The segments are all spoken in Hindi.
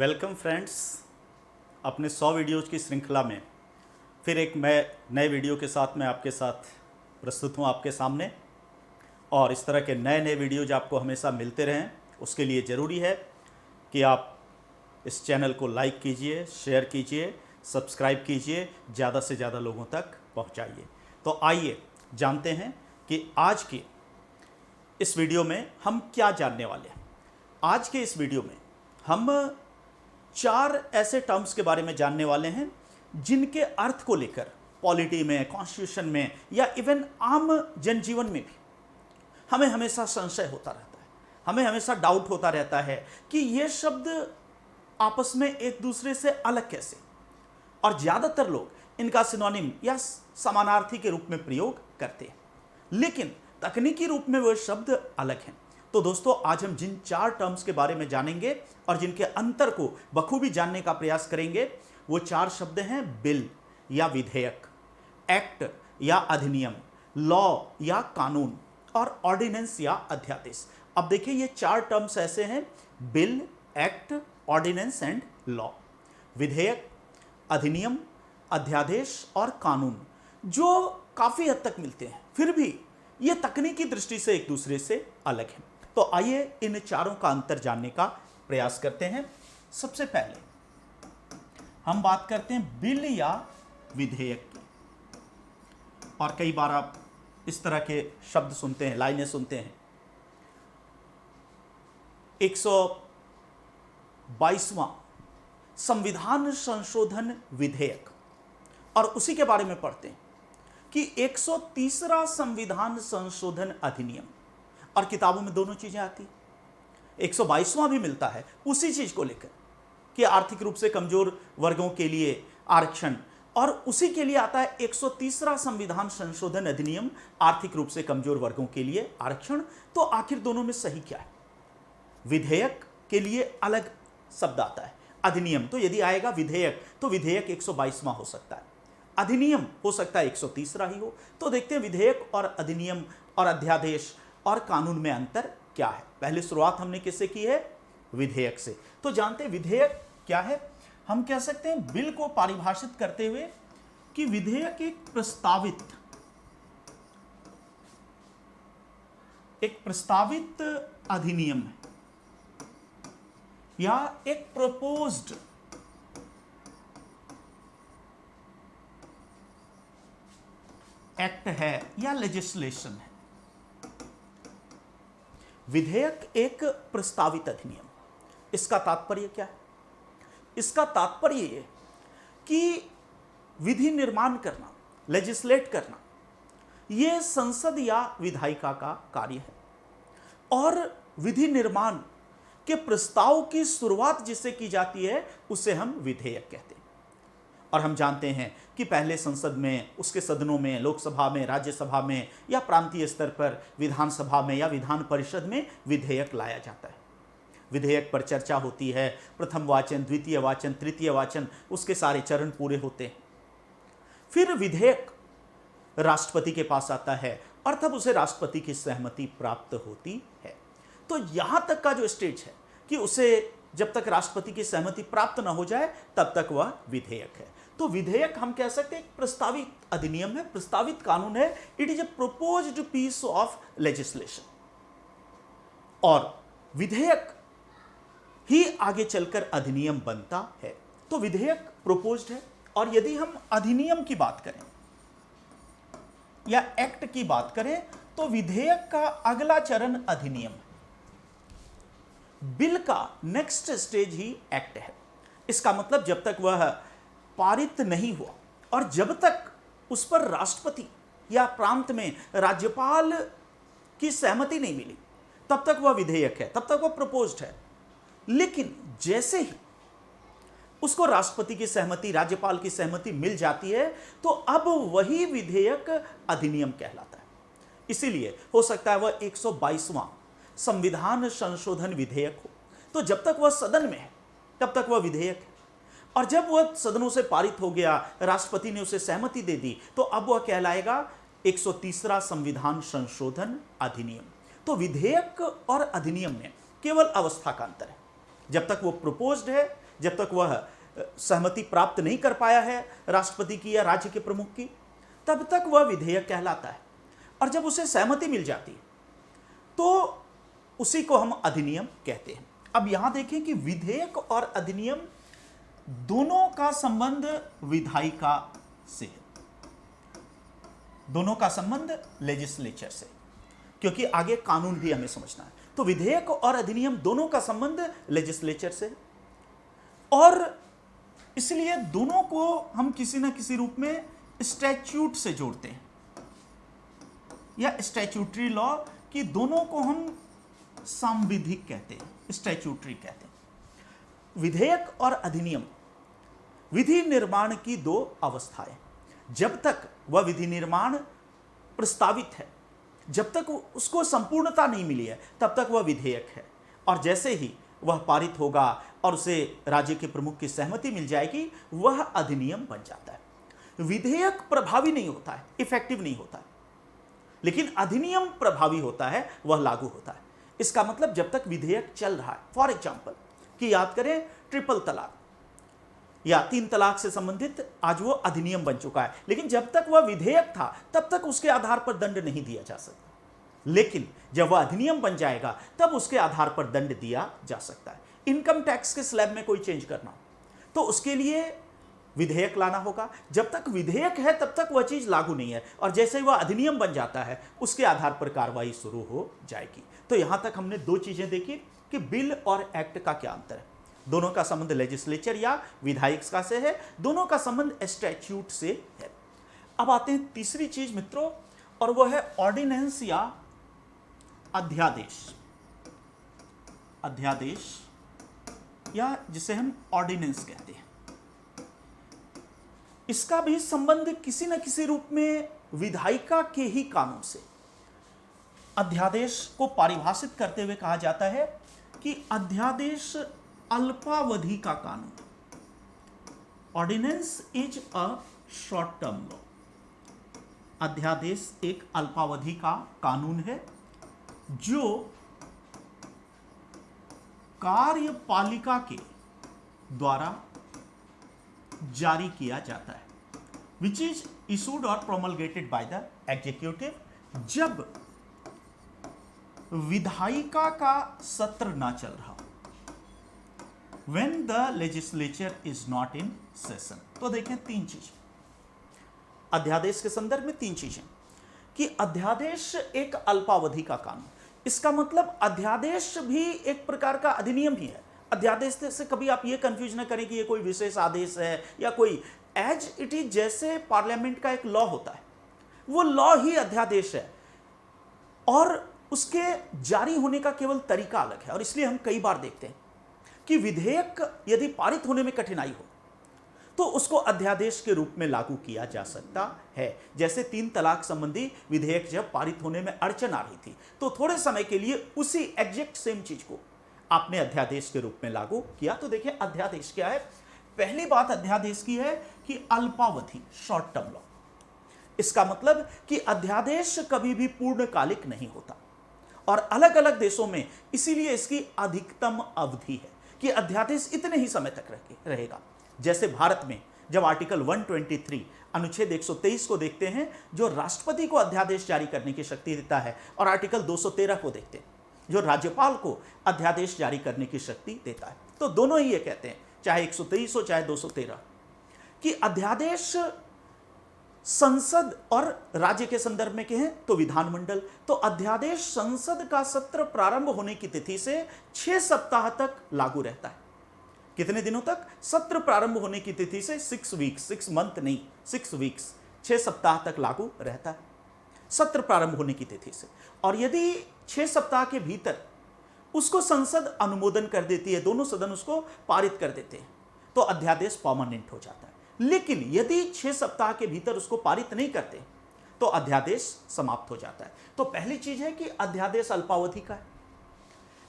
वेलकम फ्रेंड्स, अपने 100 वीडियोज़ की श्रृंखला में फिर एक मैं नए वीडियो के साथ मैं आपके साथ प्रस्तुत हूँ आपके सामने। और इस तरह के नए नए वीडियोज़ आपको हमेशा मिलते रहें, उसके लिए ज़रूरी है कि आप इस चैनल को लाइक कीजिए, शेयर कीजिए, सब्सक्राइब कीजिए, ज़्यादा से ज़्यादा लोगों तक पहुँचाइए। तो आइए जानते हैं कि आज की इस वीडियो में हम क्या जानने वाले हैं। आज के इस वीडियो में हम 4 ऐसे टर्म्स के बारे में जानने वाले हैं जिनके अर्थ को लेकर पॉलिटी में, कॉन्स्टिट्यूशन में या इवन आम जनजीवन में भी हमें हमेशा संशय होता रहता है, हमें हमेशा डाउट होता रहता है कि ये शब्द आपस में एक दूसरे से अलग कैसे। और ज़्यादातर लोग इनका सिनोनिम या समानार्थी के रूप में प्रयोग करते हैं, लेकिन तकनीकी रूप में वो शब्द अलग हैं। तो दोस्तों, आज हम जिन 4 टर्म्स के बारे में जानेंगे और जिनके अंतर को बखूबी जानने का प्रयास करेंगे, वो 4 शब्द हैं बिल या विधेयक, एक्ट या अधिनियम, लॉ या कानून और ऑर्डिनेंस या अध्यादेश। अब देखिए, ये 4 टर्म्स ऐसे हैं, bill, act, ordinance and law. विधेयक, अधिनियम, अध्यादेश और कानून जो काफ़ी हद तक मिलते हैं, फिर भी ये तकनीकी दृष्टि से एक दूसरे से अलग हैं। तो आइए इन चारों का अंतर जानने का प्रयास करते हैं। सबसे पहले हम बात करते हैं बिल या विधेयक की। और कई बार आप इस तरह के शब्द सुनते हैं, लाइनें सुनते हैं, 122वां संविधान संशोधन विधेयक, और उसी के बारे में पढ़ते हैं कि 130वां संविधान संशोधन अधिनियम। और किताबों में दोनों चीजें आती, 122वां भी मिलता है उसी चीज को लेकर कि आर्थिक रूप से कमजोर वर्गों के लिए आरक्षण, और उसी के लिए आता है 130वां संविधान संशोधन अधिनियम, आर्थिक रूप से कमजोर वर्गों के लिए आरक्षण। तो आखिर दोनों में सही क्या है? विधेयक के लिए अलग शब्द आता है, अधिनियम तो यदि आएगा विधेयक तो विधेयक 122वां हो सकता है, अधिनियम हो सकता है 130वां ही हो। तो देखते हैं विधेयक और अधिनियम और अध्यादेश और कानून में अंतर क्या है। पहले शुरुआत हमने किससे की है? विधेयक से। तो जानते हैं विधेयक क्या है। हम कह सकते हैं बिल को परिभाषित करते हुए कि विधेयक एक प्रस्तावित अधिनियम है या एक प्रपोज्ड एक्ट है या लेजिस्लेशन है। विधेयक एक प्रस्तावित अधिनियम, इसका तात्पर्य क्या है? इसका तात्पर्य यह कि विधि निर्माण करना, लेजिस्लेट करना, यह संसद या विधायिका का कार्य है। और विधि निर्माण के प्रस्ताव की शुरुआत जिससे की जाती है उसे हम विधेयक कहते हैं। और हम जानते हैं कि पहले संसद में, उसके सदनों में, लोकसभा में, राज्यसभा में या प्रांतीय स्तर पर विधानसभा में या विधान परिषद में विधेयक लाया जाता है। विधेयक पर चर्चा होती है, प्रथम वाचन, द्वितीय वाचन, तृतीय वाचन, उसके सारे चरण पूरे होते हैं। फिर विधेयक राष्ट्रपति के पास आता है और तब उसे राष्ट्रपति की सहमति प्राप्त होती है। तो यहां तक का जो स्टेज है कि उसे जब तक राष्ट्रपति की सहमति प्राप्त न हो जाए तब तक वह विधेयक है। तो विधेयक हम कह सकते हैं एक प्रस्तावित अधिनियम है, प्रस्तावित कानून है। It is a proposed piece of legislation. और विधेयक ही आगे चलकर अधिनियम बनता है। तो विधेयक प्रोपोज्ड है। और यदि हम अधिनियम की बात करें या एक्ट की बात करें तो विधेयक का अगला चरण अधिनियम है। बिल का नेक्स्ट स्टेज ही एक्ट है। इसका मतलब जब तक वह पारित नहीं हुआ और जब तक उस पर राष्ट्रपति या प्रांत में राज्यपाल की सहमति नहीं मिली तब तक वह विधेयक है, तब तक वह प्रपोज्ड है। लेकिन जैसे ही उसको राष्ट्रपति की सहमति, राज्यपाल की सहमति मिल जाती है तो अब वही विधेयक अधिनियम कहलाता है। इसीलिए हो सकता है वह 122वां संविधान संशोधन विधेयक हो, तो जब तक वह सदन में है तब तक वह विधेयक है। और जब वह सदनों से पारित हो गया, राष्ट्रपति ने उसे सहमति दे दी, तो अब वह कहलाएगा 130वां संविधान संशोधन अधिनियम। तो विधेयक और अधिनियम में केवल अवस्था का अंतर है। जब तक वो प्रपोज्ड है, जब तक वह सहमति प्राप्त नहीं कर पाया है राष्ट्रपति की या राज्य के प्रमुख की, तब तक वह विधेयक कहलाता है। और जब उसे सहमति मिल जाती है तो उसी को हम अधिनियम कहते हैं। अब यहां देखें कि विधेयक और अधिनियम दोनों का संबंध विधायिका से है, दोनों का संबंध लेजिस्लेचर से, क्योंकि आगे कानून भी हमें समझना है। तो विधेयक और अधिनियम दोनों का संबंध लेजिस्लेचर से है, और इसलिए दोनों को हम किसी न किसी रूप में स्टैच्यूट से जोड़ते हैं, या स्टैच्यूटरी लॉ की दोनों को हम सांविधिक कहते हैं, स्टैच्यूटरी कहते हैं। विधेयक और अधिनियम विधि निर्माण की दो अवस्थाएं। जब तक वह विधि निर्माण प्रस्तावित है, जब तक उसको संपूर्णता नहीं मिली है, तब तक वह विधेयक है, और जैसे ही वह पारित होगा और उसे राज्य के प्रमुख की सहमति मिल जाएगी, वह अधिनियम बन जाता है। विधेयक प्रभावी नहीं होता है, इफेक्टिव नहीं होता है, लेकिन अधिनियम प्रभावी होता है, वह लागू होता है। इसका मतलब जब तक विधेयक चल रहा है, फॉर एग्जाम्पल कि याद करें ट्रिपल तलाक या 3 तलाक से संबंधित आज वो अधिनियम बन चुका है, लेकिन जब तक वह विधेयक था तब तक उसके आधार पर दंड नहीं दिया जा सकता, लेकिन जब वह अधिनियम बन जाएगा तब उसके आधार पर दंड दिया जा सकता है। इनकम टैक्स के स्लैब में कोई चेंज करना हो तो उसके लिए विधेयक लाना होगा। जब तक विधेयक है तब तक वह चीज लागू नहीं है, और जैसे ही वह अधिनियम बन जाता है उसके आधार पर कार्रवाई शुरू हो जाएगी। तो यहां तक हमने 2 चीजें देखी कि बिल और एक्ट का क्या अंतर है। दोनों का संबंध लेजिस्लेचर या विधायिका से है, दोनों का संबंध स्टैच्यूट से है। अब आते हैं तीसरी चीज मित्रों, और वह है ऑर्डिनेंस या अध्यादेश। अध्यादेश या जिसे हम ऑर्डिनेंस कहते हैं, इसका भी संबंध किसी न किसी रूप में विधायिका के ही कानून से। अध्यादेश को परिभाषित करते हुए कहा जाता है कि अध्यादेश अल्पावधि का कानून, ordinance is a short term law. अध्यादेश एक अल्पावधि का कानून है जो कार्यपालिका के द्वारा जारी किया जाता है, विच इज इशूड और प्रोमलगेटेड बाय द एग्जीक्यूटिव, जब विधायिका का सत्र ना चल रहा, when the legislature is not in session। तो देखें 3 चीज अध्यादेश के संदर्भ में, 3 चीजें कि अध्यादेश एक अल्पावधि का कानून, इसका मतलब अध्यादेश भी एक प्रकार का अधिनियम ही है। अध्यादेश से कभी आप ये कंफ्यूज ना करें कि ये कोई विशेष आदेश है या कोई, एज इट इज जैसे पार्लियामेंट का एक लॉ होता है, वो लॉ ही अध्यादेश है, और उसके जारी होने का केवल तरीका अलग है। और इसलिए हम कई बार देखते हैं कि विधेयक यदि पारित होने में कठिनाई हो तो उसको अध्यादेश के रूप में लागू किया जा सकता है। जैसे 3 तलाक संबंधी विधेयक जब पारित होने में अड़चन आ रही थी तो थोड़े समय के लिए उसी एग्जैक्ट सेम चीज को आपने अध्यादेश के रूप में लागू किया। तो देखिए अध्यादेश क्या है। पहली बात अध्यादेश की है कि अल्पावधि, शॉर्ट टर्म लॉ। इसका मतलब कि अध्यादेश कभी भी पूर्णकालिक नहीं होता, और अलग अलग देशों में इसीलिए इसकी अधिकतम अवधि है कि अध्यादेश इतने ही समय तक रहेगा। जैसे भारत में जब आर्टिकल 123 अनुच्छेद 123 को देखते हैं जो राष्ट्रपति को अध्यादेश जारी करने की शक्ति देता है, और आर्टिकल 213 को देखते हैं जो राज्यपाल को अध्यादेश जारी करने की शक्ति देता है, तो दोनों ही ये कहते हैं, चाहे 123 हो चाहे 213, कि अध्यादेश संसद और राज्य के संदर्भ में कहें तो विधानमंडल, तो अध्यादेश संसद का सत्र प्रारंभ होने की तिथि से 6 सप्ताह तक लागू रहता है। कितने दिनों तक? सत्र प्रारंभ होने की तिथि से 6 वीक्स, 6 मंथ नहीं, 6 वीक्स, 6 सप्ताह तक लागू रहता है सत्र प्रारंभ होने की तिथि से। और यदि 6 सप्ताह के भीतर उसको संसद अनुमोदन कर देती है, दोनों सदन उसको पारित कर देते हैं, तो अध्यादेश परमानेंट हो जाता है। लेकिन यदि 6 सप्ताह के भीतर उसको पारित नहीं करते तो अध्यादेश समाप्त हो जाता है। तो पहली चीज है कि अध्यादेश अल्पावधि का है,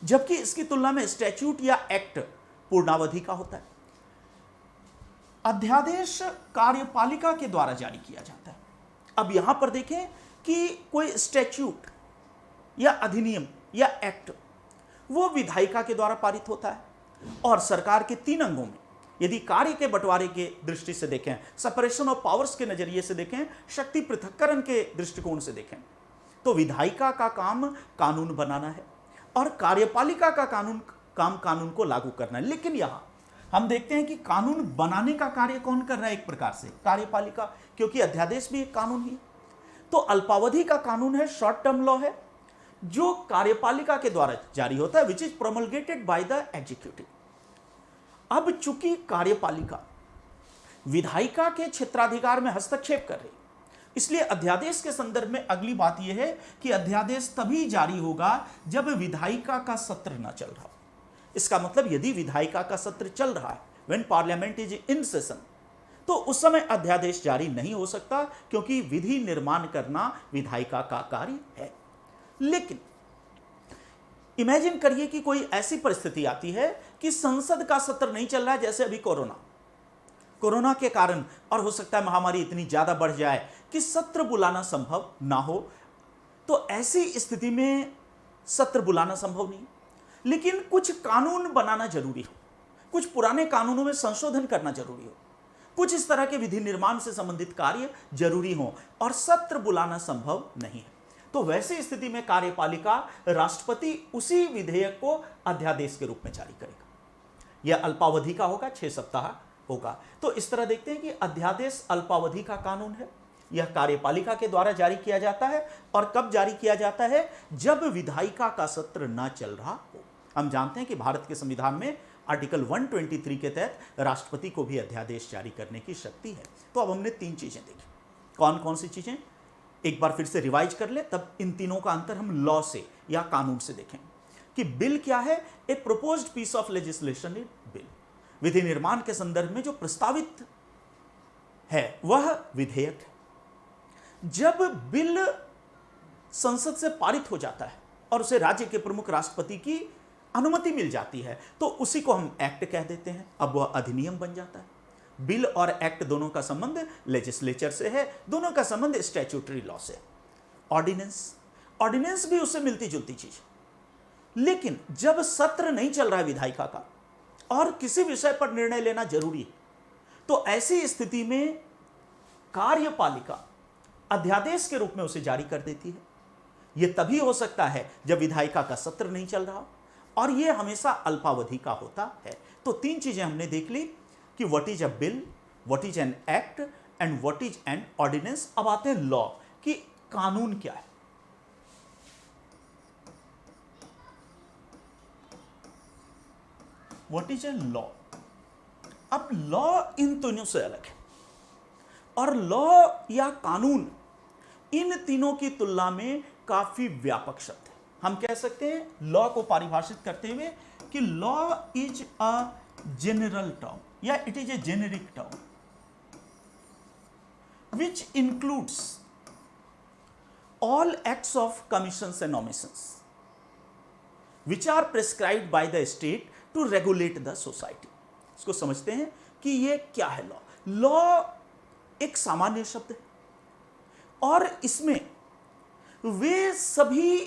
जबकि इसकी तुलना में स्टैच्यूट या एक्ट पूर्णावधि का होता है। अध्यादेश कार्यपालिका के द्वारा जारी किया जाता है। अब यहां पर देखें कि कोई स्टैच्यूट या अधिनियम या एक्ट वो विधायिका के द्वारा पारित होता है, और सरकार के 3 अंगों में यदि कार्य के बंटवारे के दृष्टि से देखें, सेपरेशन ऑफ पावर्स के नजरिए से देखें, शक्ति पृथक्करण के दृष्टिकोण से देखें, तो विधायिका का काम कानून बनाना है और कार्यपालिका का कानून को लागू करना है। लेकिन यहां हम देखते हैं कि कानून बनाने का कार्य कौन कर रहा है? एक प्रकार से कार्यपालिका, क्योंकि अध्यादेश भी एक कानून ही। तो अल्पावधि का कानून है, शॉर्ट टर्म लॉ है, जो कार्यपालिका के द्वारा जारी होता है, which is promulgated by the executive. अब चूंकि कार्यपालिका विधायिका के क्षेत्राधिकार में हस्तक्षेप कर रही, इसलिए अध्यादेश के संदर्भ में अगली बात यह है कि अध्यादेश तभी जारी होगा जब विधायिका का सत्र न चल रहा हो। इसका मतलब यदि विधायिका का सत्र चल रहा है, when parliament is in session, तो उस समय अध्यादेश जारी नहीं हो सकता, क्योंकि विधि निर्माण करना विधायिका का कार्य है। लेकिन इमेजिन करिए कि कोई ऐसी परिस्थिति आती है कि संसद का सत्र नहीं चल रहा है, जैसे अभी कोरोना के कारण, और हो सकता है महामारी इतनी ज्यादा बढ़ जाए कि सत्र बुलाना संभव ना हो। तो ऐसी स्थिति में सत्र बुलाना संभव नहीं, लेकिन कुछ कानून बनाना जरूरी हो, कुछ पुराने कानूनों में संशोधन करना जरूरी हो, कुछ इस तरह के विधि निर्माण से संबंधित कार्य जरूरी हो, और सत्र बुलाना संभव नहीं है। तो वैसी स्थिति में कार्यपालिका, राष्ट्रपति उसी विधेयक को अध्यादेश के रूप में जारी करेगा। यह अल्पावधि का होगा, 6 सप्ताह होगा। तो इस तरह देखते हैं कि अध्यादेश अल्पावधि का कानून है, यह कार्यपालिका के द्वारा जारी किया जाता है। और कब जारी किया जाता है? जब विधायिका का सत्र न चल रहा हो। हम जानते हैं कि भारत के संविधान में आर्टिकल 123 के तहत राष्ट्रपति को भी अध्यादेश जारी करने की शक्ति है। तो अब हमने 3 चीजें देखी। कौन कौन सी चीजें? एक बार फिर से रिवाइज कर ले, तब इन तीनों का अंतर हम लॉ से या कानून से देखें कि बिल क्या है। A proposed piece of legislation is bill. विधि निर्माण के संदर्भ में जो प्रस्तावित है वह विधेयक है। जब बिल संसद से पारित हो जाता है और उसे राज्य के प्रमुख राष्ट्रपति की अनुमति मिल जाती है, तो उसी को हम एक्ट कह देते हैं। अब वह अधिनियम बन जाता है। बिल और एक्ट दोनों का संबंध लेजिस्लेचर से है, दोनों का संबंध स्टैट्यूटरी लॉ से। ऑर्डिनेंस भी उससे मिलती जुलती चीज। लेकिन जब सत्र नहीं चल रहा है विधायिका का और किसी विषय पर निर्णय लेना जरूरी है, तो ऐसी स्थिति में कार्यपालिका अध्यादेश के रूप में उसे जारी कर देती है। यह तभी हो सकता है जब विधायिका का सत्र नहीं चल रहा, और यह हमेशा अल्पावधि का होता है। तो 3 चीजें हमने देख ली कि what is a bill, what is an act and what is an ordinance. अब आते हैं लॉ कि कानून क्या है। What is a law? अब लॉ इन तीनों से अलग है, और लॉ या कानून इन तीनों की तुलना में काफी व्यापक शब्द है। हम कह सकते हैं लॉ को परिभाषित करते हुए कि law is a general term, या it is a generic term which includes all acts of commissions and omissions which are prescribed by the state to regulate the society। इसको समझते हैं कि ये क्या है लॉ। लॉ एक सामान्य शब्द है, और इसमें वे सभी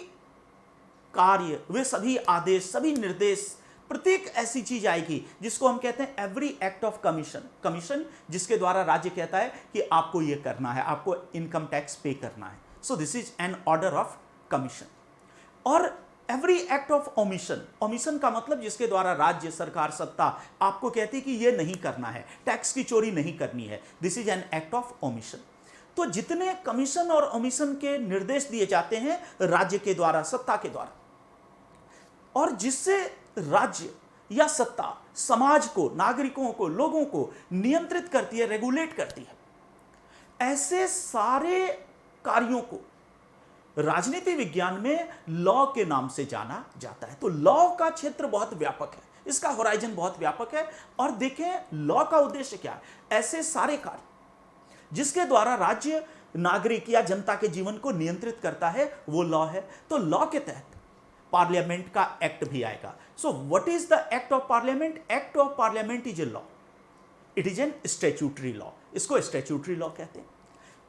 कार्य, वे सभी आदेश, सभी निर्देश, प्रत्येक ऐसी चीज आएगी जिसको हम कहते हैं एवरी एक्ट ऑफ कमीशन, जिसके द्वारा राज्य कहता है कि आपको यह करना है, आपको इनकम टैक्स पे करना है। So this is an order of commission. और एवरी एक्ट ऑफ ओमिशन का मतलब जिसके द्वारा राज्य सरकार सत्ता आपको कहती है कि यह नहीं करना है, टैक्स की चोरी नहीं करनी है, this is an act of omission. तो जितने कमीशन और ओमिशन के निर्देश दिए जाते हैं राज्य के द्वारा, सत्ता के द्वारा, और जिससे राज्य या सत्ता समाज को, नागरिकों को, लोगों को नियंत्रित करती है, रेगुलेट करती है, ऐसे सारे कार्यों को राजनीति विज्ञान में लॉ के नाम से जाना जाता है। तो लॉ का क्षेत्र बहुत व्यापक है, इसका होराइजन बहुत व्यापक है। और देखें लॉ का उद्देश्य क्या है। ऐसे सारे कार्य जिसके द्वारा राज्य, नागरिक या जनता के जीवन को नियंत्रित करता है, वो लॉ है। तो लॉ के तहत पार्लियामेंट का एक्ट भी आएगा। So what is the act of parliament? Act of parliament is a law, it is an statutory law. इसको स्टैट्यूटरी लॉ कहते हैं।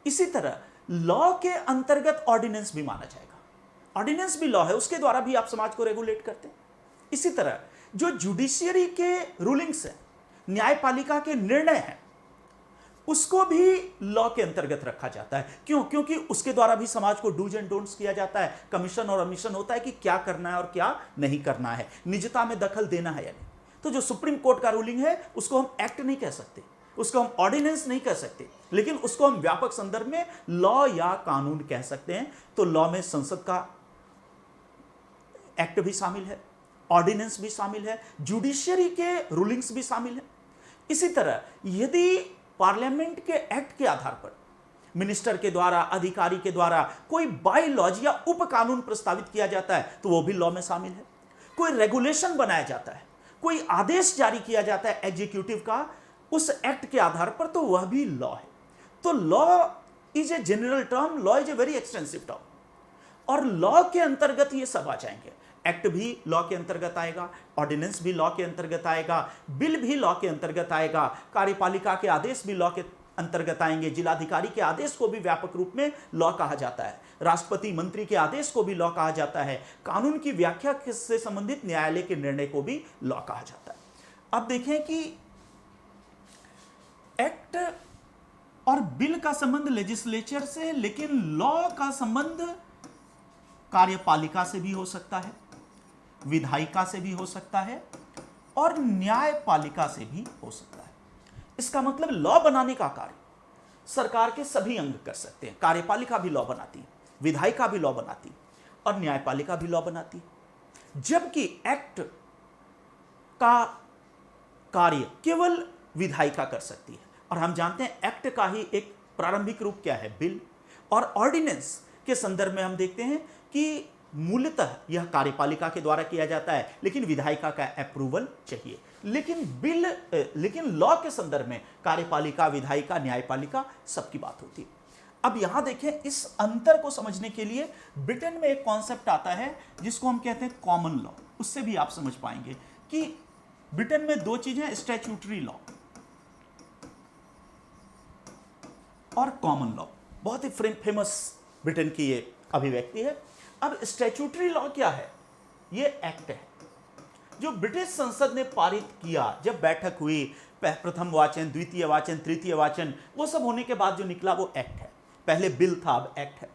इसी तरह लॉ के अंतर्गत ऑर्डिनेंस भी माना जाएगा। ऑर्डिनेंस भी लॉ है, उसके द्वारा भी आप समाज को रेगुलेट करते हैं। इसी तरह जो जुडिशियरी के रूलिंग्स है, न्यायपालिका के निर्णय हैं उसको भी लॉ के अंतर्गत रखा जाता है। क्यों? क्योंकि उसके द्वारा भी समाज को डूज एंड डोंट्स किया जाता है, कमीशन और अमीशन होता है कि क्या करना है और क्या नहीं करना है, निजता में दखल देना है या नहीं। तो जो सुप्रीम कोर्ट का रूलिंग है उसको हम एक्ट नहीं कह सकते, उसको हम ऑर्डिनेंस नहीं कह सकते, लेकिन उसको हम व्यापक संदर्भ में लॉ या कानून कह सकते हैं। तो लॉ में संसद का एक्ट भी शामिल है, ऑर्डिनेंस भी शामिल है, जुडिशियरी के रूलिंग्स भी शामिल है। इसी तरह यदि पार्लियामेंट के एक्ट के आधार पर मिनिस्टर के द्वारा, अधिकारी के द्वारा कोई बाई लॉज या उप कानून प्रस्तावित किया जाता है तो वो भी लॉ में शामिल है। कोई रेगुलेशन बनाया जाता है, कोई आदेश जारी किया जाता है एग्जीक्यूटिव का उस एक्ट के आधार पर, तो वह भी लॉ है। तो law is a general term, law is a very extensive term, और लॉ के अंतर्गत ये सब आ जाएंगे। एक्ट भी लॉ के अंतर्गत आएगा, ऑर्डिनेंस भी लॉ के अंतर्गत आएगा, बिल भी लॉ के अंतर्गत आएगा, कार्यपालिका के आदेश भी लॉ के अंतर्गत आएंगे, जिलाधिकारी के आदेश को भी व्यापक रूप में लॉ कहा जाता है, राष्ट्रपति मंत्री के आदेश को भी लॉ कहा जाता है, कानून की व्याख्या से संबंधित न्यायालय के निर्णय को भी लॉ कहा जाता है। अब देखें कि एक्ट और बिल का संबंध लेजिस्लेचर से, लेकिन लॉ का संबंध कार्यपालिका से भी हो सकता है, विधायिका से भी हो सकता है और न्यायपालिका से भी हो सकता है। इसका मतलब लॉ बनाने का कार्य सरकार के सभी अंग कर सकते हैं। कार्यपालिका भी लॉ बनाती है, विधायिका भी लॉ बनाती है और न्यायपालिका भी लॉ बनाती है। जबकि एक्ट का कार्य केवल विधायिका कर सकती है, और हम जानते हैं एक्ट का ही एक प्रारंभिक रूप क्या है, बिल। और ऑर्डिनेंस के संदर्भ में हम देखते हैं कि मूलतः यह कार्यपालिका के द्वारा किया जाता है, लेकिन विधायिका का अप्रूवल चाहिए। लेकिन लॉ के संदर्भ में कार्यपालिका, विधायिका, न्यायपालिका सबकी बात होती है। अब यहां देखें, इस अंतर को समझने के लिए ब्रिटेन में एक कॉन्सेप्ट आता है जिसको हम कहते हैं कॉमन लॉ। उससे भी आप समझ पाएंगे कि ब्रिटेन में दो चीजें, स्टैट्यूटरी लॉ और कॉमन लॉ। बहुत ही फेमस ब्रिटेन की ये अभिव्यक्ति है। अब स्टैट्यूटरी लॉ क्या है? ये एक्ट है जो ब्रिटिश संसद ने पारित किया। जब बैठक हुई, प्रथम वाचन, द्वितीय वाचन, तृतीय वाचन, वो सब होने के बाद जो निकला वो एक्ट है। पहले बिल था, अब एक्ट है।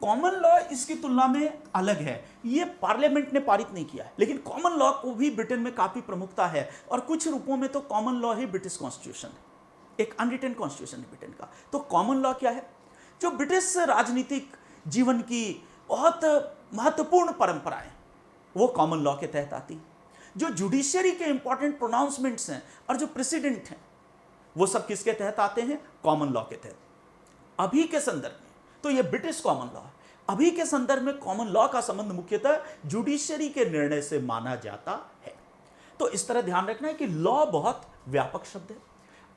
कॉमन लॉ इसकी तुलना में अलग है, ये पार्लियामेंट ने पारित नहीं किया है, लेकिन कॉमन लॉ को भी ब्रिटेन में काफी प्रमुखता है, और कुछ रूपों में तो कॉमन लॉ ही ब्रिटिश कॉन्स्टिट्यूशन है, एक अनरिटन कॉन्स्टिट्यूशन है ब्रिटेन का। तो कॉमन लॉ क्या है? जो ब्रिटिश राजनीतिक जीवन की बहुत महत्वपूर्ण परंपराएं, वो कॉमन लॉ के तहत आती है। जो जुडिशियरी के इंपॉर्टेंट प्रोनाउंसमेंट्स हैं और जो प्रेसिडेंट हैं, वो सब किसके तहत आते हैं? कॉमन लॉ के तहत। अभी के संदर्भ में तो ये ब्रिटिश कॉमन लॉ है। अभी के संदर्भ में कॉमन लॉ का संबंध मुख्यतः जुडिशियरी के निर्णय से माना जाता है। तो इस तरह ध्यान रखना है कि लॉ बहुत व्यापक शब्द है।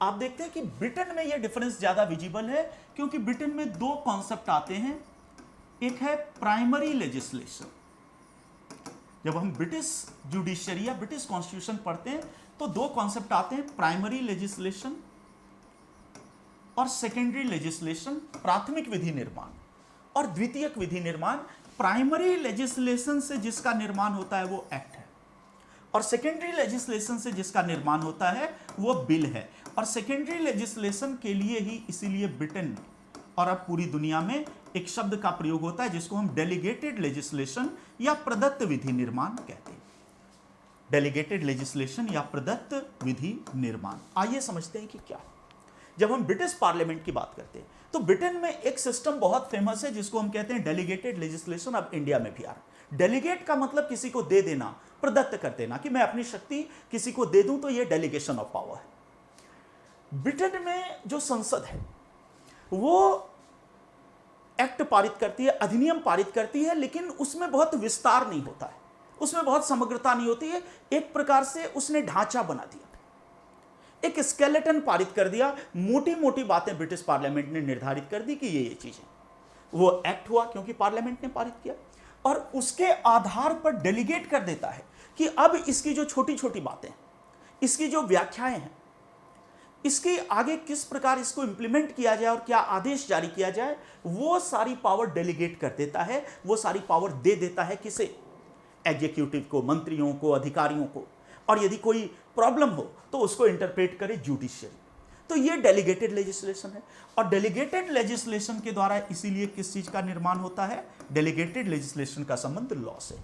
आप देखते हैं कि ब्रिटेन में यह डिफरेंस ज्यादा विजिबल है, क्योंकि ब्रिटेन में दो कॉन्सेप्ट आते हैं। एक है प्राइमरी लेजिस्लेशन। जब हम ब्रिटिश जुडिशियरी या ब्रिटिश कॉन्स्टिट्यूशन पढ़ते हैं तो दो कॉन्सेप्ट आते हैं, प्राइमरी लेजिस्लेशन और सेकेंडरी लेजिस्लेशन, प्राथमिक विधि निर्माण और द्वितीयक विधि निर्माण। प्राइमरी लेजिस्लेशन से जिसका निर्माण होता है वो एक्ट है, और सेकेंडरी लेजिस्लेशन से जिसका निर्माण होता है वो बिल है। और सेकेंडरी लेजिस्लेशन के लिए ही इसीलिए ब्रिटेन में और अब पूरी दुनिया में एक शब्द का प्रयोग होता है जिसको हम डेलीगेटेड लेजिस्लेशन या प्रदत्त विधि निर्माण कहते हैं। डेलीगेटेड लेजिस्लेशन या प्रदत्त विधि निर्माण। आइए समझते हैं कि क्या है। जब हम ब्रिटिश पार्लियामेंट की बात करते हैं तो ब्रिटेन में एक सिस्टम बहुत फेमस है जिसको हम कहते हैं डेलीगेटेड लेजिस्लेशन। अब इंडिया में भी आ रहा है। डेलीगेट का मतलब किसी को दे देना, प्रदत्त कर देना, कि मैं अपनी शक्ति किसी को दे दूं, तो यह डेलीगेशन ऑफ पावर है। ब्रिटेन में जो संसद है वो एक्ट पारित करती है, अधिनियम पारित करती है, लेकिन उसमें बहुत विस्तार नहीं होता है, उसमें बहुत समग्रता नहीं होती है। एक प्रकार से उसने ढांचा बना दिया, एक स्केलेटन पारित कर दिया, मोटी मोटी बातें ब्रिटिश पार्लियामेंट ने निर्धारित कर दी कि ये चीजें। वो एक्ट हुआ क्योंकि पार्लियामेंट ने पारित किया, और उसके आधार पर डेलीगेट कर देता है कि अब इसकी जो छोटी छोटी बातें, इसकी जो व्याख्याएं हैं, इसके आगे किस प्रकार इसको इंप्लीमेंट किया जाए और क्या आदेश जारी किया जाए, वो सारी पावर डेलीगेट कर देता है, वो सारी पावर दे देता है किसे? एग्जीक्यूटिव को, मंत्रियों को, अधिकारियों को। और यदि कोई प्रॉब्लम हो तो उसको इंटरप्रेट करे जुडिशियरी। तो ये डेलीगेटेड लेजिस्लेशन है। और डेलीगेटेड लेजिस्लेशन के द्वारा इसीलिए किस चीज का निर्माण होता है, डेलीगेटेड लेजिस्लेशन का संबंध लॉ से,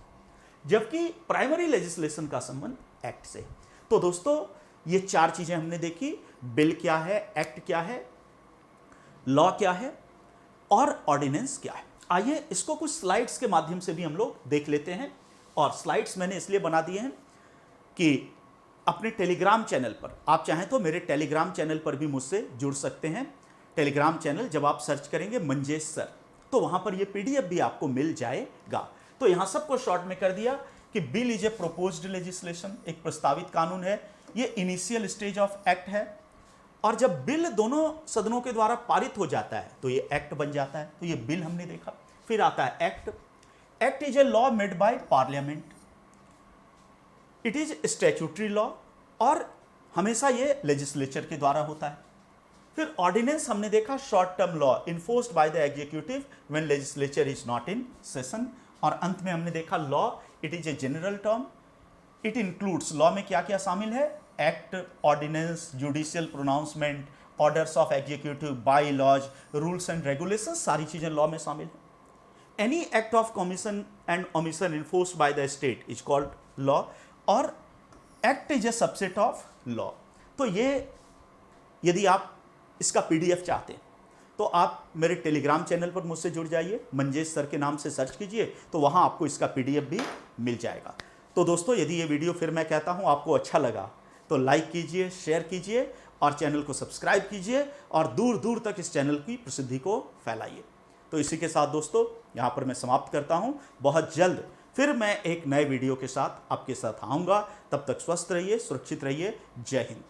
जबकि प्राइमरी लेजिस्लेशन का संबंध एक्ट से। तो दोस्तों ये चार चीजें हमने देखी, बिल क्या है, एक्ट क्या है, लॉ क्या है और ऑर्डिनेंस क्या है। आइए इसको कुछ स्लाइड्स के माध्यम से भी हम लोग देख लेते हैं। और स्लाइड्स मैंने इसलिए बना दिए हैं कि अपने टेलीग्राम चैनल पर आप चाहें तो मेरे टेलीग्राम चैनल पर भी मुझसे जुड़ सकते हैं। टेलीग्राम चैनल जब आप सर्च करेंगे मंजेश सर, तो वहां पर ये पीडीएफ भी आपको मिल जाएगा। तो यहां सबको शॉर्ट में कर दिया कि bill is a proposed legislation, एक प्रस्तावित कानून है, ये इनिशियल स्टेज ऑफ एक्ट है। और जब बिल दोनों सदनों के द्वारा पारित हो जाता है तो ये एक्ट बन जाता है। तो ये बिल हमने देखा। फिर आता है act. Act is a law made by parliament, it is statutory law और हमेशा ये लेजिस्लेचर के द्वारा होता है। फिर ऑर्डिनेंस हमने देखा, short term law enforced by the executive when legislature is not in session. और अंत में हमने देखा law, it is a general term, it includes, law में क्या क्या शामिल है, act, ordinance, judicial pronouncement, orders of executive, bylaws, rules and regulation, सारी चीजें लॉ में शामिल है। Any act of commission and omission enforced by the state is called law और act is a subset of law. तो ये यदि आप इसका पीडीएफ चाहते हैं तो आप मेरे टेलीग्राम चैनल पर मुझसे जुड़ जाइए, मंजेश सर के नाम से सर्च कीजिए, तो वहां आपको इसका पीडीएफ भी मिल जाएगा। तो दोस्तों यदि ये वीडियो फिर मैं कहता हूं आपको अच्छा लगा तो लाइक कीजिए, शेयर कीजिए और चैनल को सब्सक्राइब कीजिए और दूर दूर तक इस चैनल की प्रसिद्धि को फैलाइए। तो इसी के साथ दोस्तों यहाँ पर मैं समाप्त करता हूँ। बहुत जल्द फिर मैं एक नए वीडियो के साथ आपके साथ आऊँगा। तब तक स्वस्थ रहिए, सुरक्षित रहिए। जय हिंद।